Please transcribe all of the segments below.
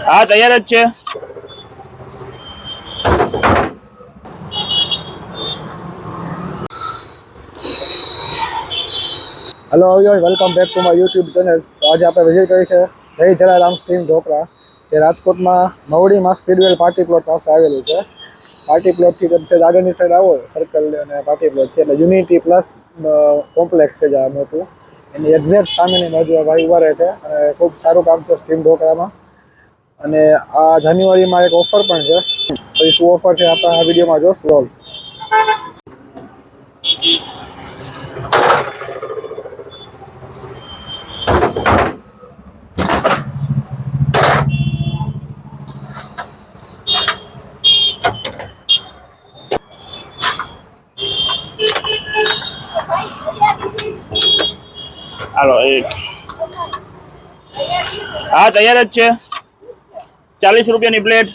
હા તૈયાર જ છે. Hello welcome back to my YouTube channel. તો આજે આપણે વિઝિટ કરી છે જય જલારામ સ્ટીમ ઢોકળા, જે રાજકોટમાં મવડીમાં સ્પીડવેલ પાર્ટી પ્લોટ પાસે આવેલું છે. પાર્ટી પ્લોટથી છે આગળની સાઈડ આવો સર્કલ અને પાર્ટી પ્લોટ છે એટલે યુનિટી પ્લસ કોમ્પ્લેક્સ છે જ્યાં મોટું. એની એક્ઝેક્ટ સામેની બાજુ આ ભાઈ ઉભા રહે છે અને ખૂબ સારું કામ છે સ્ટીમ ઢોકળામાં. અને આ જાન્યુઆરીમાં એક ઓફર પણ છે. પછી શું ઓફર છે આપણે આ વિડીયોમાં જોશું. હાલો હા તૈયાર જ છે. 40 રૂપિયાની પ્લેટ.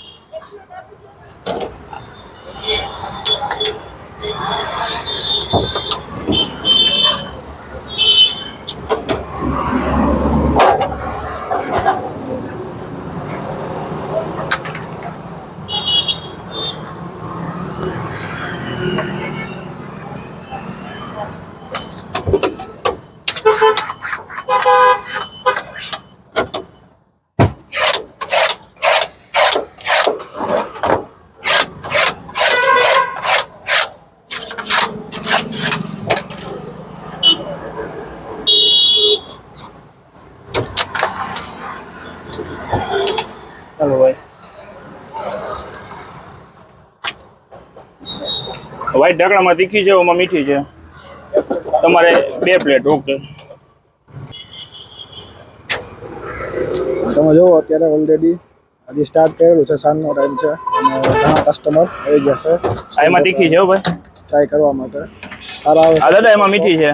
ચાલો ભાઈ. વ્હાઈટ ઢાકણામાં તીખી છે, ઓમાં મીઠી છે. તમારે 2 પ્લેટ. ઓકે. તમે જુઓ અત્યારે ઓલરેડી હજી સ્ટાર્ટ કરેલું છે, સાંજનો ટાઈમ છે અને ઘણા કસ્ટમર આવી ગયા છે એમાં તીખી છે ભાઈ. ટ્રાય કરવા માટે. સારા આવે હા દાદા એમાં મીઠી છે.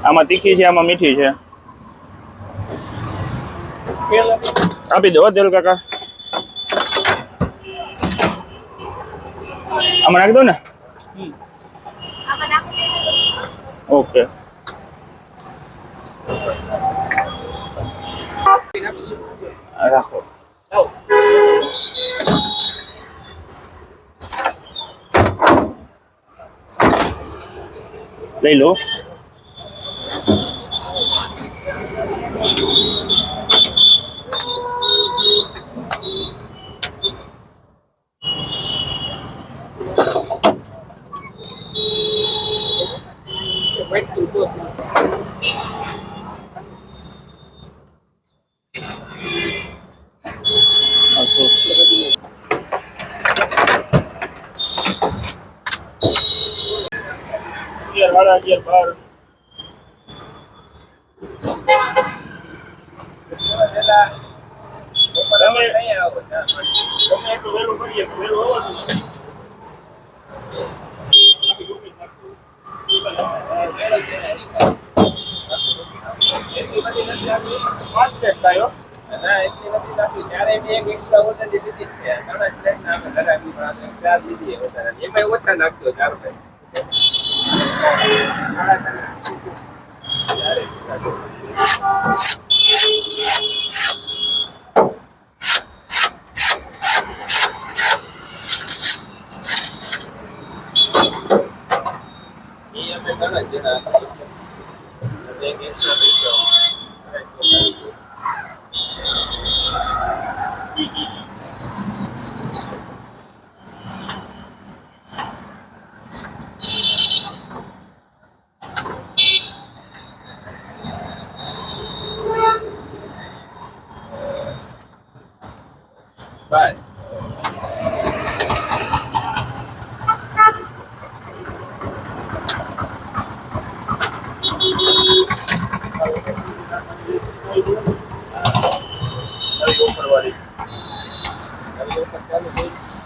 આમાં તીખી છે, આમાં મીઠી છે. આપી દો તેલ કાકા. આમાં નાખી દો ને. ઓકે. રાખો. લઈ લો. વાળા 11 ઓછા નાખતો. Bye.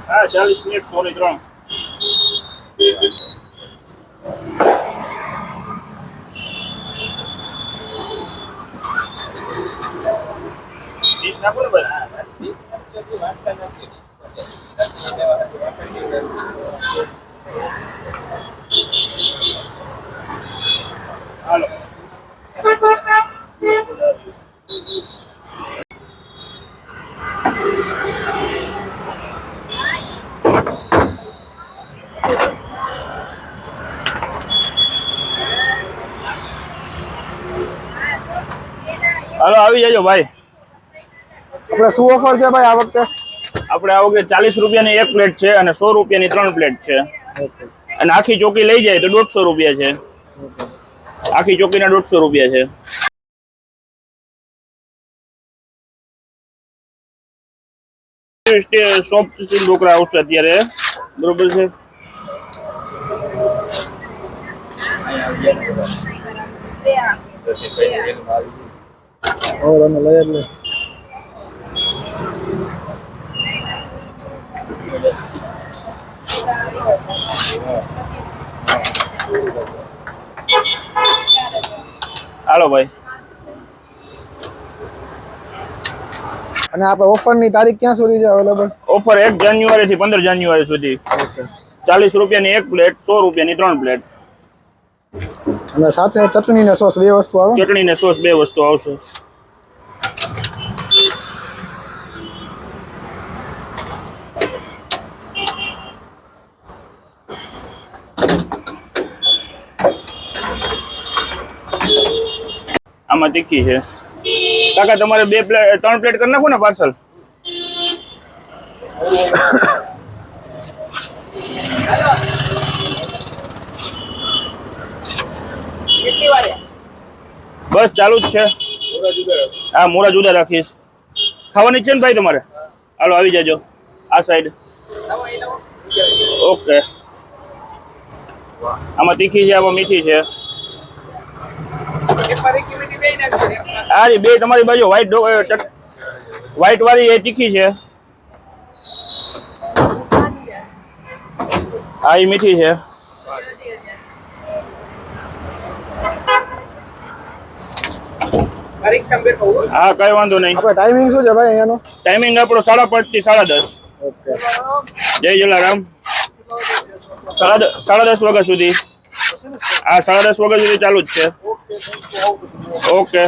હા 40 મિનિટ સોરી 3. હાલો હાલો આવી જજો ભાઈ. આપણે શું ઓફર છે ભાઈ આ વખતે? આપણે આ વખતે 40 રૂપિયાની એક પ્લેટ છે અને 100 રૂપિયાની 3 પ્લેટ છે. ઓકે અને આખી ચોકી લઈ જાય તો 150 રૂપિયા છે. આખી ચોકીના 150 રૂપિયા છે. સોફ્ટ સ્ટીલ ઢોકળા આવશે અત્યારે, બરોબર છે. હવે તમે લઈ જ લો. હાલો ભાઈ. અને આપણે ઓફરની તારીખ ક્યાં સુધી છે અવેલેબલ? ઓફર 1 જાન્યુઆરી થી 15 જાન્યુઆરી સુધી. ઓકે 40 રૂપિયાની એક પ્લેટ, 100 રૂપિયાની 3 પ્લેટ. અને સાથે ચટણી ને સોસ બે વસ્તુ આવે? ચટણી ને સોસ બે વસ્તુ આવશે. આમાં તીખી છે. કાકા તમારે 2 પ્લેટ 3 પ્લેટ કરી નાખો ને પાર્સલ. બસ ચાલુ જ છે. હા મોરા જુદા રાખીશ. ખાવાની છે ને ભાઈ તમારે? હાલો આવી જાજો આ સાઈડ. ઓકે. આમાં તીખી છે, આમાં મીઠી છે. હા બે તમારી બાજુ વ્હાઈટ વાળી એ તીખી છે. હા એ મીઠી છે. હા કઈ વાંધો નહીં. આપણે ટાઈમિંગ શું છે ભાઈ અહીંયાનો? ટાઈમિંગ આપણો 5:30 થી 10:30. ઓકે જય જલારામ. 10:30 વાગ્યા સુધી. હા 10:30 વાગ્યા સુધી ચાલુ જ છે. ઓકે.